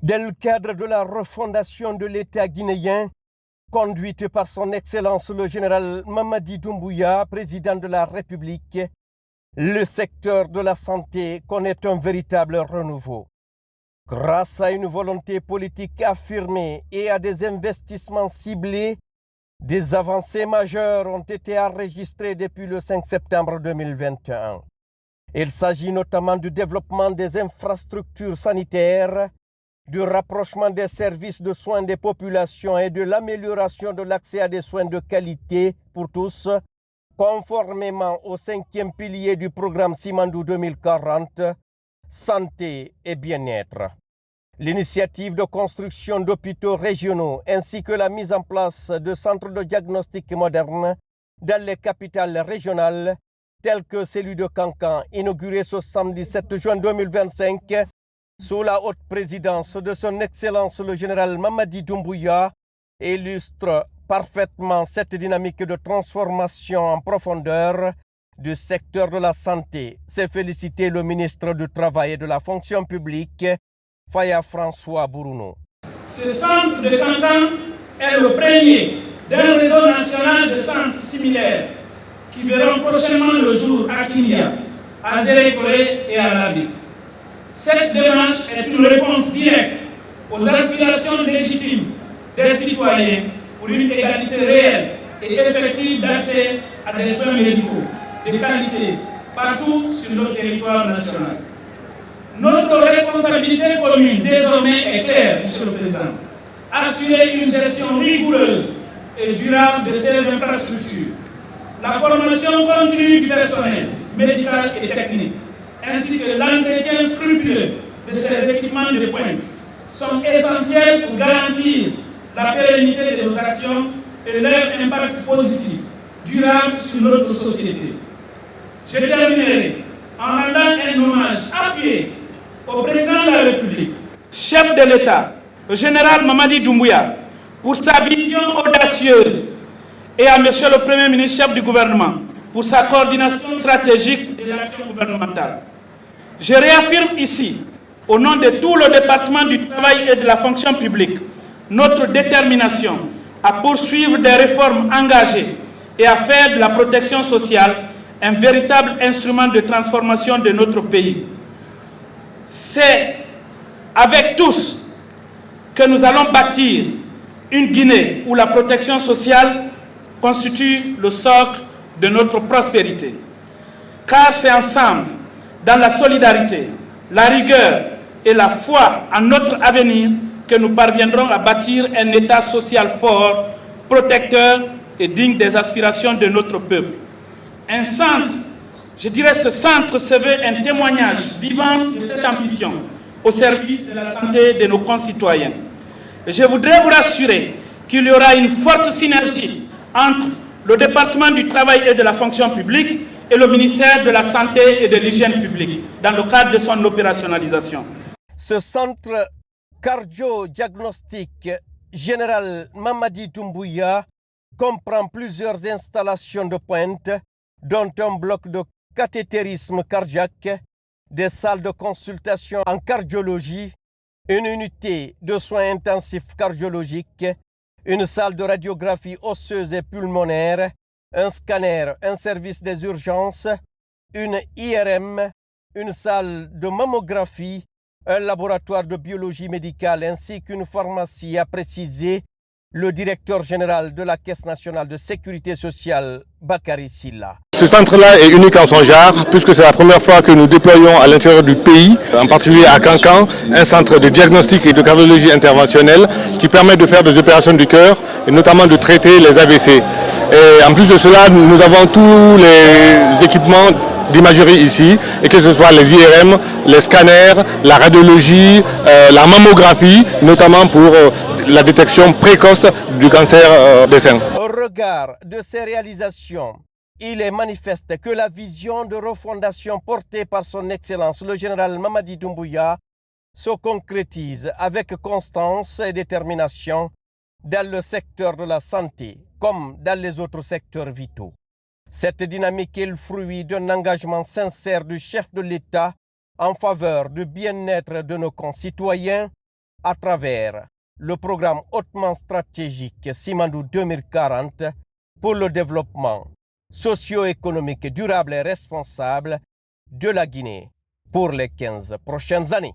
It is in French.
Dans le cadre de la refondation de l'État guinéen, conduite par son Excellence le général Mamadi Doumbouya, président de la République, le secteur de la santé connaît un véritable renouveau. Grâce à une volonté politique affirmée et à des investissements ciblés, des avancées majeures ont été enregistrées depuis le 5 septembre 2021. Il s'agit notamment du développement des infrastructures sanitaires, du rapprochement des services de soins des populations et de l'amélioration de l'accès à des soins de qualité pour tous, conformément au 5e pilier du programme Simandou 2040, santé et bien-être. L'initiative de construction d'hôpitaux régionaux ainsi que la mise en place de centres de diagnostic modernes dans les capitales régionales, telles que celui de Kankan, inauguré ce samedi 7 juin 2025, sous la haute présidence de son Excellence le général Mamadi Doumbouya, illustre parfaitement cette dynamique de transformation en profondeur du secteur de la santé. C'est féliciter le ministre du Travail et de la Fonction publique, Faya François Bourounou. Ce centre de Kankan est le premier d'un réseau national de centres similaires qui verront prochainement le jour à Kindia, à Zérékoré et à Labi. Cette démarche est une réponse directe aux aspirations légitimes des citoyens pour une égalité réelle et effective d'accès à des soins médicaux de qualité partout sur notre territoire national. Notre responsabilité commune désormais est claire, Monsieur le Président. Assurer une gestion rigoureuse et durable de ces infrastructures, la formation continue du personnel médical et technique, ainsi que l'entretien scrupuleux de ces équipements de pointe sont essentiels pour garantir la pérennité de nos actions et leur impact positif, durable sur notre société. Je terminerai en rendant un hommage appuyé au président de la République, chef de l'État, le général Mamadi Doumbouya, pour sa vision audacieuse, et à Monsieur le Premier ministre, chef du gouvernement, pour sa coordination stratégique de l'action gouvernementale. Je réaffirme ici, au nom de tout le département du travail et de la fonction publique, notre détermination à poursuivre des réformes engagées et à faire de la protection sociale un véritable instrument de transformation de notre pays. C'est avec tous que nous allons bâtir une Guinée où la protection sociale constitue le socle de notre prospérité. Car c'est ensemble, dans la solidarité, la rigueur et la foi en notre avenir, que nous parviendrons à bâtir un État social fort, protecteur et digne des aspirations de notre peuple. Un centre, je dirais ce centre se veut un témoignage vivant de cette ambition au service de la santé de nos concitoyens. Et je voudrais vous rassurer qu'il y aura une forte synergie entre le département du travail et de la fonction publique et le ministère de la Santé et de l'Hygiène publique, dans le cadre de son opérationnalisation. Ce centre cardio-diagnostique général Mamadi Doumbouya comprend plusieurs installations de pointe, dont un bloc de cathétérisme cardiaque, des salles de consultation en cardiologie, une unité de soins intensifs cardiologiques, une salle de radiographie osseuse et pulmonaire, un scanner, un service des urgences, une IRM, une salle de mammographie, un laboratoire de biologie médicale ainsi qu'une pharmacie, a précisé le directeur général de la Caisse nationale de sécurité sociale, Bakary Silla. Ce centre-là est unique en son genre, puisque c'est la première fois que nous déployons à l'intérieur du pays, en particulier à Kankan, un centre de diagnostic et de cardiologie interventionnelle qui permet de faire des opérations du cœur et notamment de traiter les AVC. Et en plus de cela, nous avons tous les équipements d'imagerie ici, et que ce soit les IRM, les scanners, la radiologie, la mammographie, notamment pour la détection précoce du cancer des seins. Au regard de ces réalisations, il est manifeste que la vision de refondation portée par son Excellence le général Mamadi Doumbouya se concrétise avec constance et détermination dans le secteur de la santé comme dans les autres secteurs vitaux. Cette dynamique est le fruit d'un engagement sincère du chef de l'État en faveur du bien-être de nos concitoyens, à travers le programme hautement stratégique Simandou 2040 pour le développement socio-économique durable et responsable de la Guinée pour les 15 prochaines années.